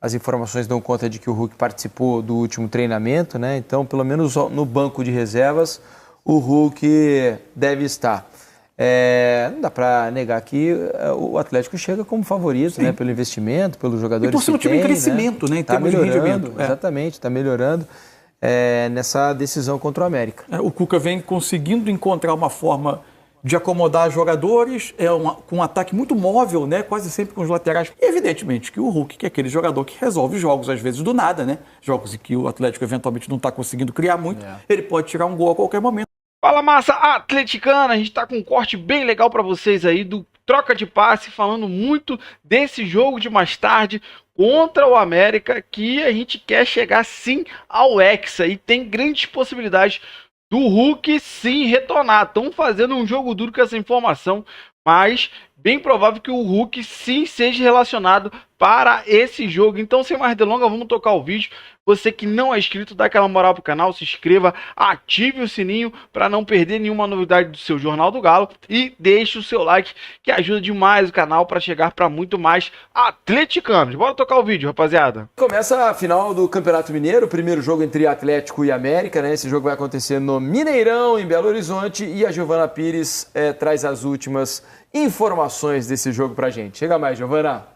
As informações dão conta de que o Hulk participou do último treinamento, né? Então, pelo menos no banco de reservas, o Hulk deve estar. Não dá para negar que o Atlético chega como favorito, né? Pelo investimento, pelos jogadores que tem. E por ser um time em crescimento, né? Em termos de rendimento. Exatamente, está melhorando nessa decisão contra o América. O Cuca vem conseguindo encontrar uma forma de acomodar jogadores, com um ataque muito móvel, né? Quase sempre com os laterais. E evidentemente que o Hulk, que é aquele jogador que resolve jogos, às vezes do nada, né? Jogos em que o Atlético eventualmente não está conseguindo criar muito, ele pode tirar um gol a qualquer momento. Fala, massa atleticana, a gente tá com um corte bem legal para vocês aí do Troca de Passe, falando muito desse jogo de mais tarde contra o América, que a gente quer chegar sim ao Hexa e tem grandes possibilidades do Hulk sim retornar. Estão fazendo um jogo duro com essa informação, mas bem provável que o Hulk sim seja relacionado para esse jogo. Então, sem mais delongas, vamos tocar o vídeo. Você que não é inscrito, dá aquela moral pro canal, se inscreva, ative o sininho para não perder nenhuma novidade do seu Jornal do Galo e deixe o seu like, que ajuda demais o canal para chegar para muito mais atleticanos. Bora tocar o vídeo, rapaziada. Começa a final do Campeonato Mineiro, o primeiro jogo entre Atlético e América, né? Esse jogo vai acontecer no Mineirão, em Belo Horizonte, e a Giovana Pires traz as últimas informações desse jogo pra gente. Chega mais, Giovana.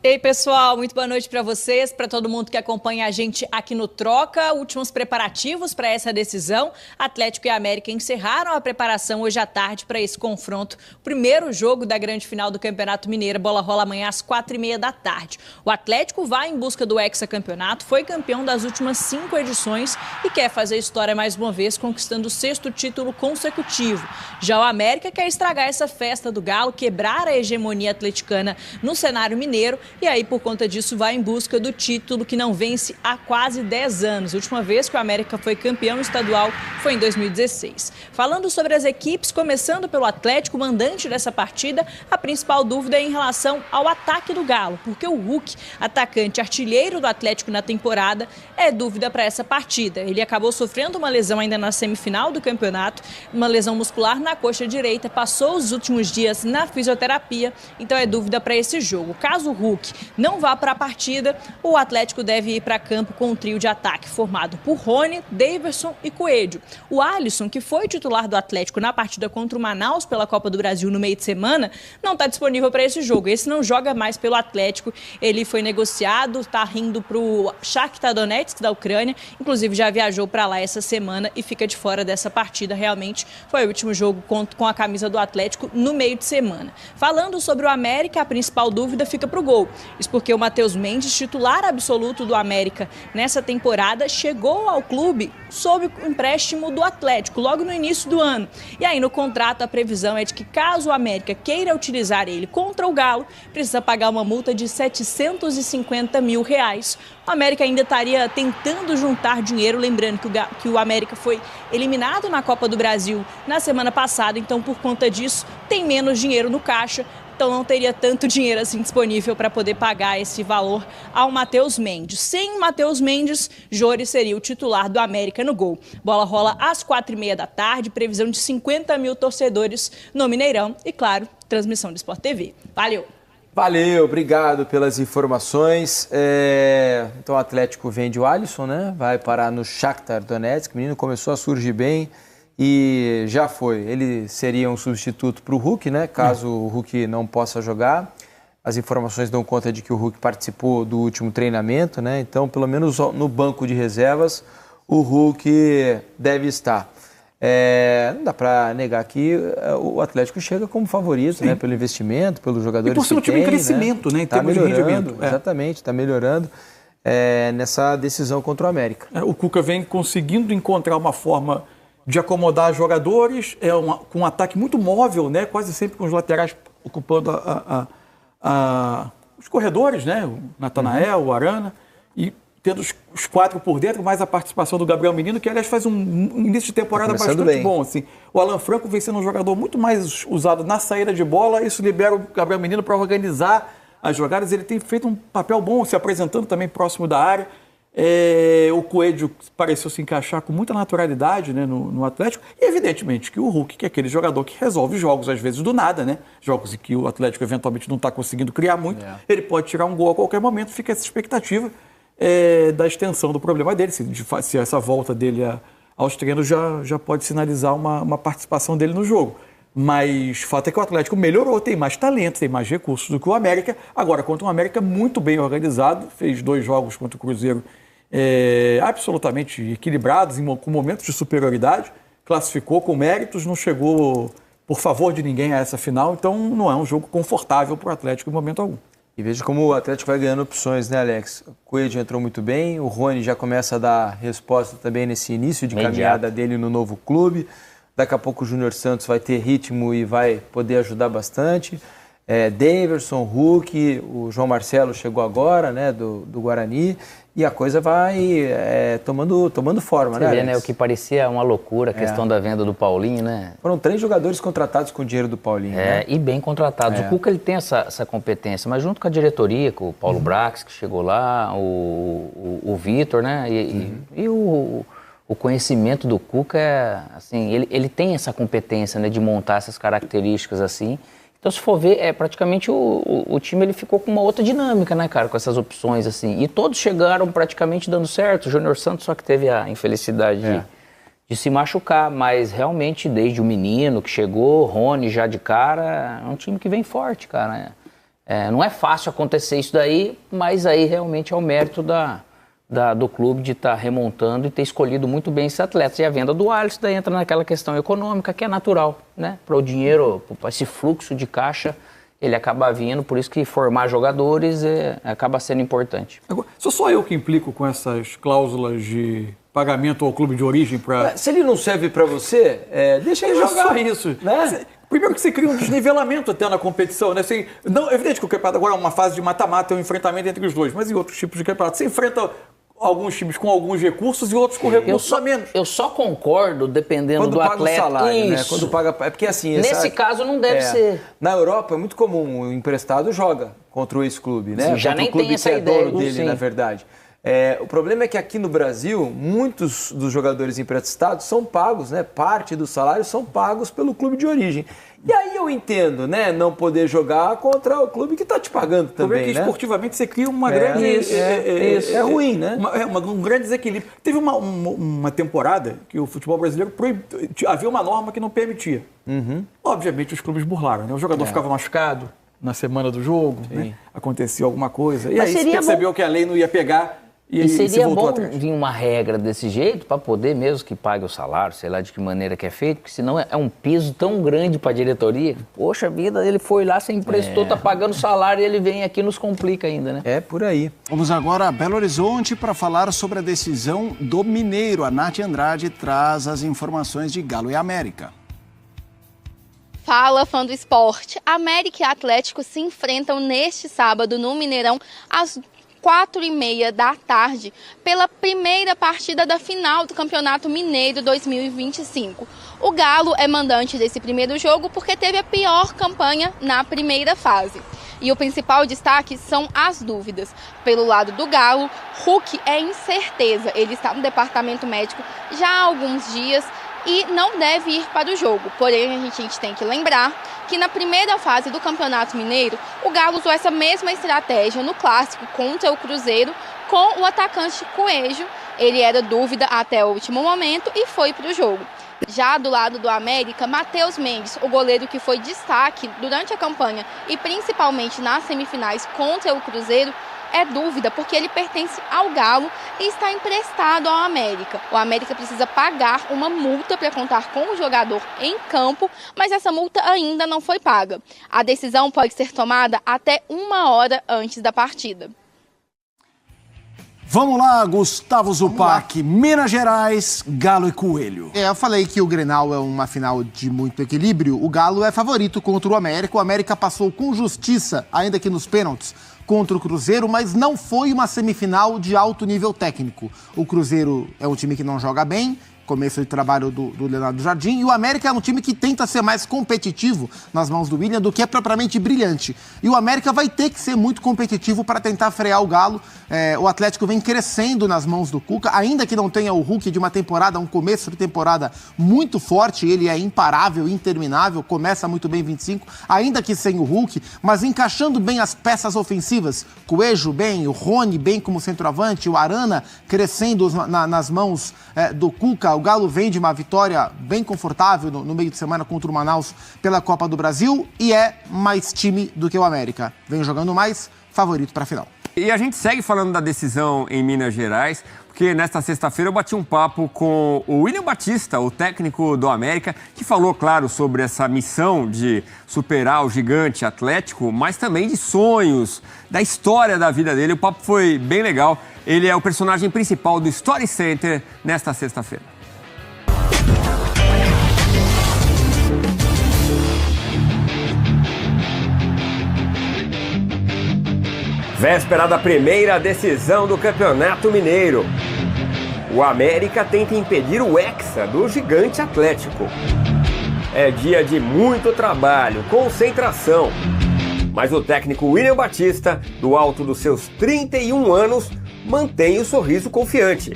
Ei, pessoal, muito boa noite para vocês, para todo mundo que acompanha a gente aqui no Troca. Últimos preparativos para essa decisão. Atlético e América encerraram a preparação hoje à tarde para esse confronto. Primeiro jogo da grande final do Campeonato Mineiro. Bola rola amanhã às 4h30 da tarde. O Atlético vai em busca do hexacampeonato, foi campeão das últimas 5 edições e quer fazer história mais uma vez, conquistando o 6º título consecutivo. Já o América quer estragar essa festa do Galo, quebrar a hegemonia atleticana no cenário mineiro. E aí, por conta disso, vai em busca do título que não vence há quase 10 anos. A última vez que o América foi campeão estadual foi em 2016. Falando sobre as equipes, começando pelo Atlético, mandante dessa partida, a principal dúvida é em relação ao ataque do Galo, porque o Hulk, atacante artilheiro do Atlético na temporada, é dúvida para essa partida. Ele acabou sofrendo uma lesão ainda na semifinal do campeonato, uma lesão muscular na coxa direita, passou os últimos dias na fisioterapia, então é dúvida para esse jogo. Caso o Hulk não vá para a partida, o Atlético deve ir para campo com um trio de ataque formado por Rony, Daverson e Coelho. O Alisson, que foi titular do Atlético na partida contra o Manaus pela Copa do Brasil no meio de semana, não está disponível para esse jogo. Esse não joga mais pelo Atlético, ele foi negociado, está indo para o Shakhtar Donetsk da Ucrânia, inclusive já viajou para lá essa semana e fica de fora dessa partida. Realmente foi o último jogo com a camisa do Atlético no meio de semana. Falando sobre o América, a principal dúvida fica para o gol. Isso porque o Matheus Mendes, titular absoluto do América nessa temporada, chegou ao clube sob o empréstimo do Atlético, logo no início do ano. E aí no contrato a previsão é de que caso o América queira utilizar ele contra o Galo, precisa pagar uma multa de R$750 mil. O América ainda estaria tentando juntar dinheiro, lembrando que o América foi eliminado na Copa do Brasil na semana passada, então por conta disso tem menos dinheiro no caixa. Então não teria tanto dinheiro assim disponível para poder pagar esse valor ao Matheus Mendes. Sem Matheus Mendes, Jori seria o titular do América no gol. Bola rola às 4h30 da tarde, previsão de 50 mil torcedores no Mineirão e, claro, transmissão do Sport TV. Valeu! Valeu, obrigado pelas informações. Então o Atlético vende o Alisson, né? Vai parar no Shakhtar Donetsk. O menino começou a surgir bem. E já foi. Ele seria um substituto para o Hulk, né? Caso o Hulk não possa jogar. As informações dão conta de que o Hulk participou do último treinamento, né? Então, pelo menos no banco de reservas, o Hulk deve estar. Não dá para negar que o Atlético chega como favorito, né? Pelo investimento, pelos jogadores que tem. E por ser um time em crescimento, né? Em termos de rendimento. Exatamente, está melhorando nessa decisão contra o América. O Cuca vem conseguindo encontrar uma forma de acomodar jogadores, com um ataque muito móvel, né? Quase sempre com os laterais ocupando os corredores, né? O Natanael, o Arana, e tendo os 4 por dentro, mais a participação do Gabriel Menino, que aliás faz um início de temporada bastante bom. Assim. O Alan Franco vem sendo um jogador muito mais usado na saída de bola, isso libera o Gabriel Menino para organizar as jogadas. Ele tem feito um papel bom, se apresentando também próximo da área. O Coelho pareceu se encaixar com muita naturalidade, né, no Atlético. E evidentemente que o Hulk, que é aquele jogador que resolve jogos, às vezes do nada, né? Jogos em que o Atlético eventualmente não está conseguindo criar muito. Ele pode tirar um gol a qualquer momento, fica essa expectativa da extensão do problema dele. Se essa volta dele aos treinos já pode sinalizar uma participação dele no jogo. Mas o fato é que o Atlético melhorou, tem mais talento, tem mais recursos do que o América. Agora, contra um América muito bem organizado, fez 2 jogos contra o Cruzeiro absolutamente equilibrados, com momentos de superioridade, classificou com méritos, não chegou por favor de ninguém a essa final, então não é um jogo confortável para o Atlético em momento algum. E veja como o Atlético vai ganhando opções, né, Alex? O Coelho entrou muito bem, o Rony já começa a dar resposta também nesse início de caminhada dele no novo clube. Daqui a pouco o Júnior Santos vai ter ritmo e vai poder ajudar bastante. Daverson, Hulk, o João Marcelo chegou agora, né, do Guarani, e a coisa vai tomando forma, Você né, vê, Alex? né, o que parecia uma loucura, a questão da venda do Paulinho, né? Foram 3 jogadores contratados com o dinheiro do Paulinho, né? E bem contratados. O Cuca, ele tem essa competência, mas junto com a diretoria, com o Paulo Brax, que chegou lá, o Vitor, né, e o conhecimento do Cuca, assim, ele tem essa competência, né, de montar essas características assim. Então, se for ver, praticamente o time ele ficou com uma outra dinâmica, né, cara, com essas opções, assim. E todos chegaram praticamente dando certo. O Júnior Santos só que teve a infelicidade de se machucar, mas realmente, desde o menino que chegou, Rony já de cara, é um time que vem forte, cara. Não é fácil acontecer isso daí, mas aí realmente é o mérito do clube de estar remontando e ter escolhido muito bem esses atletas. E a venda do Alisson daí entra naquela questão econômica que é natural, né? Para o dinheiro, para esse fluxo de caixa, ele acaba vindo, por isso que formar jogadores acaba sendo importante. Agora, sou só eu que implico com essas cláusulas de pagamento ao clube de origem para... Se ele não serve para você, deixa ele jogar. Só isso. Né? Primeiro que você cria um desnivelamento até na competição, né? Assim, não, é evidente que o campeonato agora é uma fase de mata-mata, é um enfrentamento entre os dois, mas em outros tipos de campeonato você enfrenta alguns times com alguns recursos e outros com recursos a menos. Eu só concordo dependendo Quando do paga atleta. o salário, né? Isso. Quando paga, porque assim... Nesse caso não deve ser. Na Europa é muito comum, o emprestado joga contra o ex-clube, né? Sim, já contra nem o clube tem essa que é ideia, dono dele, sim. na verdade. O problema é que aqui no Brasil, muitos dos jogadores emprestados são pagos, né? Parte dos salários são pagos pelo clube de origem. E aí eu entendo, né? Não poder jogar contra o clube que está te pagando também, que né? esportivamente você cria uma grande... É ruim, né? Um grande desequilíbrio. Teve uma temporada que o futebol brasileiro havia uma norma que não permitia. Obviamente os clubes burlaram, né? O jogador ficava machucado na semana do jogo, né? Acontecia alguma coisa. E Mas aí se percebeu que a lei não ia pegar e se seria voltou bom atrás. vir uma regra desse jeito para poder mesmo que pague o salário, sei lá de que maneira que é feito, porque senão é um peso tão grande para a diretoria. Poxa vida, ele foi lá, você emprestou, tá pagando salário e ele vem aqui e nos complica ainda, né? É por aí. Vamos agora a Belo Horizonte para falar sobre a decisão do Mineiro. A Nath Andrade traz as informações de Galo e América. Fala, fã do esporte. América e Atlético se enfrentam neste sábado no Mineirão às 4h30 da tarde pela primeira partida da final do Campeonato Mineiro 2025. O Galo é mandante desse primeiro jogo porque teve a pior campanha na primeira fase. E o principal destaque são as dúvidas. Pelo lado do Galo, Hulk é incerteza. Ele está no departamento médico já há alguns dias e não deve ir para o jogo. Porém, a gente tem que lembrar que na primeira fase do Campeonato Mineiro, o Galo usou essa mesma estratégia no clássico contra o Cruzeiro com o atacante Coelho. Ele era dúvida até o último momento e foi para o jogo. Já do lado do América, Matheus Mendes, o goleiro que foi destaque durante a campanha e principalmente nas semifinais contra o Cruzeiro, é dúvida porque ele pertence ao Galo e está emprestado ao América. O América precisa pagar uma multa para contar com o jogador em campo, mas essa multa ainda não foi paga. A decisão pode ser tomada até 1 hora antes da partida. Vamos lá, Gustavo Zupac, Minas Gerais, Galo e Coelho. Eu falei que o Grenal é uma final de muito equilíbrio. O Galo é favorito contra o América. O América passou com justiça, ainda que nos pênaltis, contra o Cruzeiro, mas não foi uma semifinal de alto nível técnico. O Cruzeiro é um time que não joga bem começo de trabalho do Leonardo Jardim. E o América é um time que tenta ser mais competitivo nas mãos do William do que é propriamente brilhante. E o América vai ter que ser muito competitivo para tentar frear o Galo. O Atlético vem crescendo nas mãos do Cuca, ainda que não tenha o Hulk de uma temporada, um começo de temporada muito forte, ele é imparável, interminável, começa muito bem 25, ainda que sem o Hulk, mas encaixando bem as peças ofensivas. Coelho bem, o Rony bem como centroavante, o Arana crescendo nas mãos do Cuca. O Galo vem de uma vitória bem confortável no meio de semana contra o Manaus pela Copa do Brasil e é mais time do que o América. Vem jogando mais, favorito para a final. E a gente segue falando da decisão em Minas Gerais, porque nesta sexta-feira eu bati um papo com o William Batista, o técnico do América, que falou, claro, sobre essa missão de superar o gigante Atlético, mas também de sonhos, da história da vida dele. O papo foi bem legal. Ele é o personagem principal do Story Center nesta sexta-feira. Véspera da primeira decisão do Campeonato Mineiro. O América tenta impedir o hexa do gigante Atlético. É dia de muito trabalho, concentração. Mas o técnico William Batista, do alto dos seus 31 anos, mantém o sorriso confiante.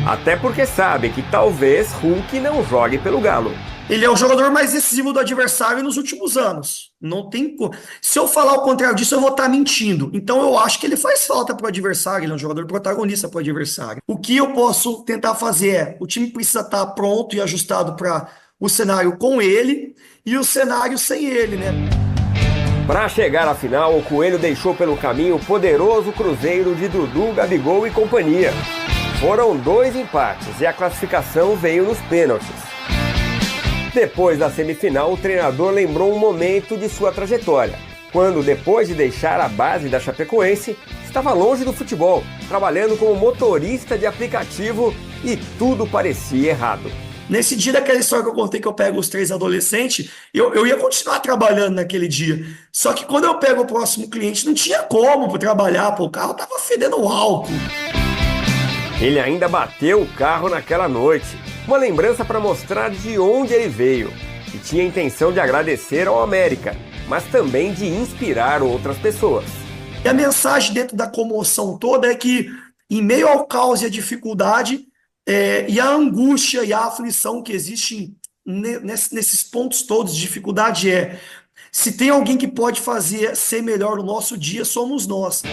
Até porque sabe que talvez Hulk não jogue pelo Galo. Ele é o jogador mais decisivo do adversário nos últimos anos. Não tem. Se eu falar o contrário disso, eu vou estar mentindo. Então eu acho que ele faz falta para o adversário, ele é um jogador protagonista para o adversário. O que eu posso tentar fazer é, o time precisa estar pronto e ajustado para o cenário com ele e o cenário sem ele, né? Para chegar à final, o Coelho deixou pelo caminho o poderoso Cruzeiro de Dudu, Gabigol e companhia. Foram 2 empates e a classificação veio nos pênaltis. Depois da semifinal, o treinador lembrou um momento de sua trajetória, quando, depois de deixar a base da Chapecoense, estava longe do futebol, trabalhando como motorista de aplicativo e tudo parecia errado. Nesse dia daquela história que eu contei que eu pego os 3 adolescentes, eu ia continuar trabalhando naquele dia. Só que quando eu pego o próximo cliente, não tinha como trabalhar, o carro estava fedendo álcool. Ele ainda bateu o carro naquela noite. Uma lembrança para mostrar de onde ele veio. E tinha a intenção de agradecer ao América, mas também de inspirar outras pessoas. E a mensagem dentro da comoção toda é que, em meio ao caos e à dificuldade, e a angústia e a aflição que existem nesses pontos todos de dificuldade se tem alguém que pode fazer ser melhor o nosso dia, somos nós.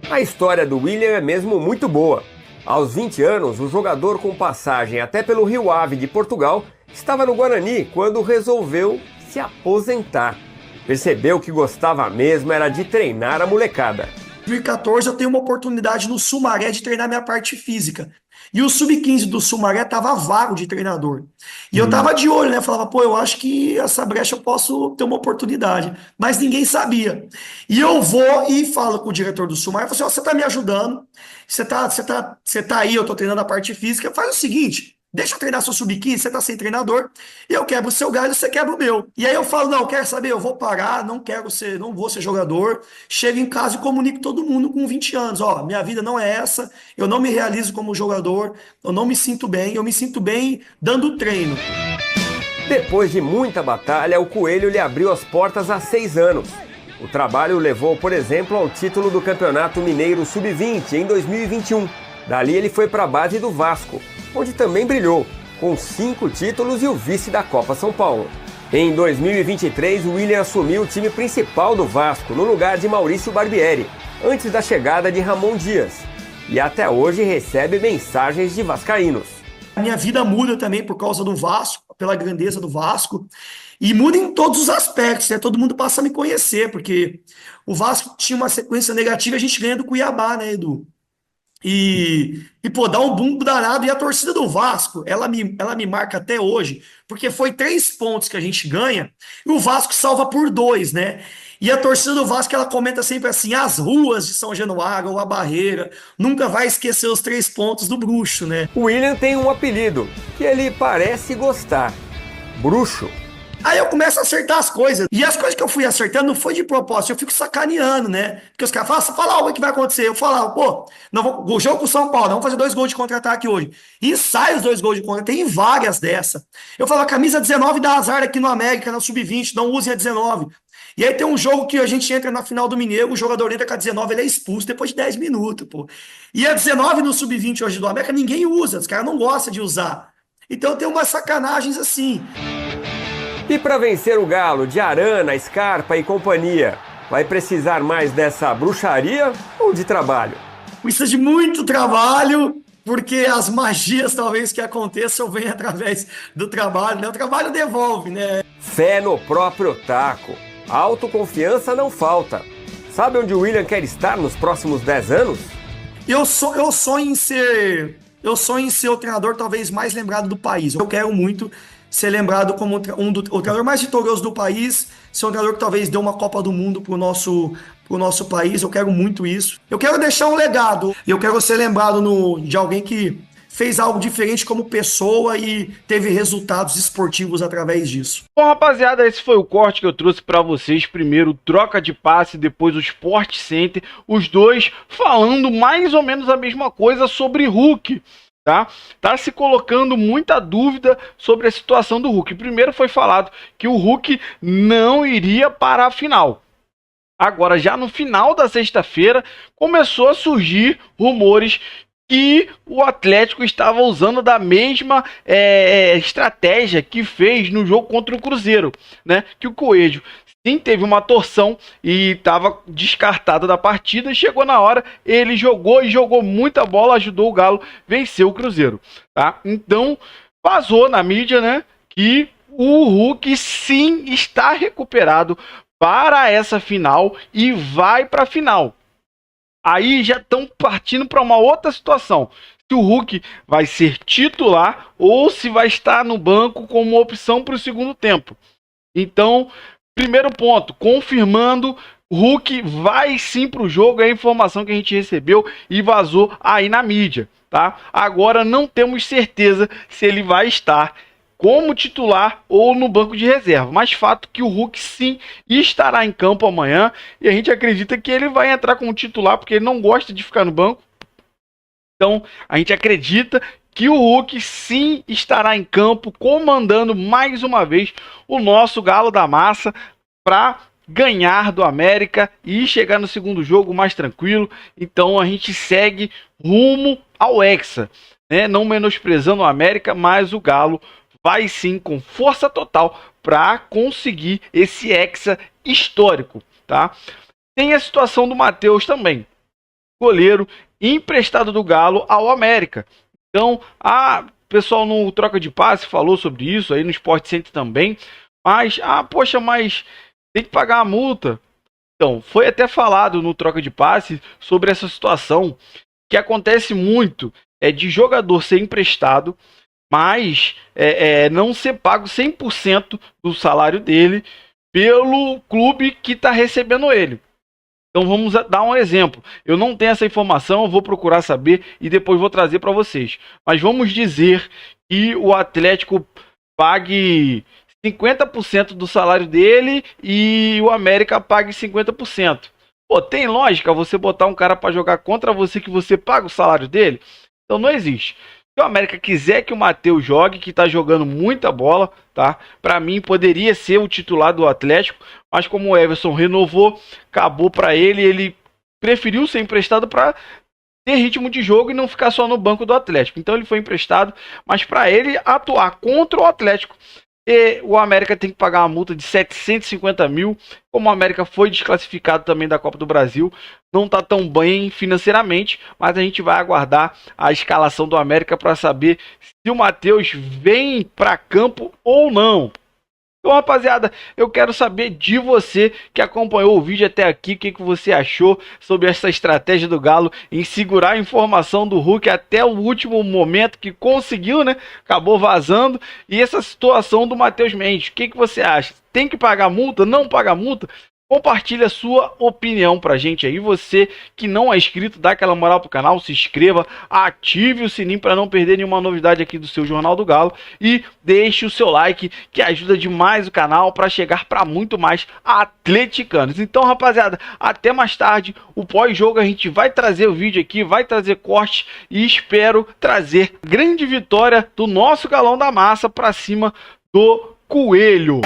A história do William é mesmo muito boa. Aos 20 anos, o jogador com passagem até pelo Rio Ave de Portugal estava no Guarani quando resolveu se aposentar. Percebeu que gostava mesmo era de treinar a molecada. Em 2014 eu tenho uma oportunidade no Sumaré de treinar minha parte física. E o Sub-15 do Sumaré estava vago de treinador. E eu estava de olho, né? Falava, eu acho que essa brecha eu posso ter uma oportunidade. Mas ninguém sabia. E eu vou e falo com o diretor do Sumaré, falo assim, você está me ajudando, você tá aí, eu estou treinando a parte física, faz o seguinte, deixa eu treinar seu Sub-15, você está sem treinador, eu quebro o seu galho, você quebra o meu. E aí eu falo, não, quer saber, eu vou parar, não vou ser jogador, chego em casa e comunico todo mundo com 20 anos, minha vida não é essa, eu não me realizo como jogador, eu não me sinto bem, eu me sinto bem dando treino. Depois de muita batalha, o Coelho lhe abriu as portas há 6 anos. O trabalho o levou, por exemplo, ao título do Campeonato Mineiro Sub-20 em 2021. Dali ele foi para a base do Vasco, onde também brilhou, com 5 títulos e o vice da Copa São Paulo. Em 2023, o William assumiu o time principal do Vasco, no lugar de Maurício Barbieri, antes da chegada de Ramon Dias. E até hoje recebe mensagens de vascaínos. A minha vida muda também por causa do Vasco, pela grandeza do Vasco. E muda em todos os aspectos, né? Todo mundo passa a me conhecer, porque o Vasco tinha uma sequência negativa, a gente ganha do Cuiabá, né, Edu? E dá um boom danado. E a torcida do Vasco, ela me marca até hoje, porque foi 3 pontos que a gente ganha, e o Vasco salva por 2, né? E a torcida do Vasco, ela comenta sempre assim, as ruas de São Januário, ou a Barreira, nunca vai esquecer os 3 pontos do Bruxo, né? O William tem um apelido, que ele parece gostar, Bruxo. Aí eu começo a acertar as coisas. E as coisas que eu fui acertando não foi de propósito, eu fico sacaneando, né? Porque os caras falam, fala algo que vai acontecer. Eu falava, pô, o jogo com o São Paulo, vamos fazer 2 gols de contra-ataque hoje. E sai os 2 gols de contra-ataque, tem várias dessa. Eu falo, a camisa 19 dá azar aqui no América, na Sub-20, não usem a 19. E aí tem um jogo que a gente entra na final do Mineiro, o jogador entra com a 19, ele é expulso depois de 10 minutos, pô. E a 19 no Sub-20 hoje do América, ninguém usa, os caras não gostam de usar. Então tem umas sacanagens assim. E para vencer o Galo de Arana, Scarpa e companhia, vai precisar mais dessa bruxaria ou de trabalho? Precisa de muito trabalho, porque as magias talvez que aconteçam vêm através do trabalho, né? O trabalho devolve, né? Fé no próprio taco. Autoconfiança não falta. Sabe onde o William quer estar nos próximos 10 anos? Eu sonho em ser o treinador talvez mais lembrado do país. Eu quero muito ser lembrado como o treinador mais vitorioso do país, ser um treinador que talvez dê uma Copa do Mundo pro nosso país. Eu quero muito isso. Eu quero deixar um legado. Eu quero ser lembrado de alguém que fez algo diferente como pessoa e teve resultados esportivos através disso. Bom, rapaziada, esse foi o corte que eu trouxe para vocês. Primeiro, troca de passe, depois o Sport Center. Os dois falando mais ou menos a mesma coisa sobre Hulk. Tá se colocando muita dúvida sobre a situação do Hulk. Primeiro foi falado que o Hulk não iria para a final. Agora, já no final da sexta-feira, começou a surgir rumores que o Atlético estava usando da mesma estratégia que fez no jogo contra o Cruzeiro, né? Que o Coelho sim teve uma torção e estava descartado da partida. Chegou na hora, ele jogou muita bola, ajudou o Galo a vencer o Cruzeiro, tá? Então, vazou na mídia, né, que o Hulk sim está recuperado para essa final e vai para a final. Aí já estão partindo para uma outra situação. Se o Hulk vai ser titular ou se vai estar no banco como opção para o segundo tempo. Então, primeiro ponto, confirmando, Hulk vai sim para o jogo, é a informação que a gente recebeu e vazou aí na mídia, tá? Agora não temos certeza se ele vai estar como titular ou no banco de reserva, mas fato que o Hulk sim estará em campo amanhã e a gente acredita que ele vai entrar como titular porque ele não gosta de ficar no banco. Então a gente acredita que o Hulk sim estará em campo comandando mais uma vez o nosso Galo da Massa para ganhar do América e chegar no segundo jogo mais tranquilo. Então a gente segue rumo ao Hexa, né? Não menosprezando o América, mas o Galo vai sim com força total para conseguir esse hexa histórico, tá? Tem a situação do Matheus também, goleiro emprestado do Galo ao América. Então, o pessoal no Troca de Passe falou sobre isso, aí no Sport Center também, mas, poxa, mas tem que pagar a multa. Então, foi até falado no Troca de Passe sobre essa situação, que acontece muito, de jogador ser emprestado, mas não ser pago 100% do salário dele pelo clube que está recebendo ele. Então vamos dar um exemplo. Eu não tenho essa informação, eu vou procurar saber e depois vou trazer para vocês. Mas vamos dizer que o Atlético pague 50% do salário dele e o América pague 50%. Pô, tem lógica você botar um cara para jogar contra você que você paga o salário dele? Então não existe. Se o América quiser que o Matheus jogue, que está jogando muita bola, tá? Para mim poderia ser o titular do Atlético, mas como o Everson renovou, acabou para ele, ele preferiu ser emprestado para ter ritmo de jogo e não ficar só no banco do Atlético. Então ele foi emprestado, mas para ele atuar contra o Atlético, o América tem que pagar uma multa de 750 mil. Como o América foi desclassificado também da Copa do Brasil, não está tão bem financeiramente, mas a gente vai aguardar a escalação do América para saber se o Matheus vem para campo ou não. Então, rapaziada, eu quero saber de você que acompanhou o vídeo até aqui, o que você achou sobre essa estratégia do Galo em segurar a informação do Hulk até o último momento que conseguiu, né? Acabou vazando. E essa situação do Matheus Mendes, o que você acha? Tem que pagar multa? Não paga multa? Compartilha a sua opinião pra gente aí. Você que não é inscrito, dá aquela moral pro canal, se inscreva, ative o sininho para não perder nenhuma novidade aqui do seu Jornal do Galo e deixe o seu like, que ajuda demais o canal para chegar para muito mais atleticanos. Então, rapaziada, até mais tarde. O pós-jogo a gente vai trazer o vídeo aqui, vai trazer corte e espero trazer grande vitória do nosso Galão da Massa para cima do Coelho.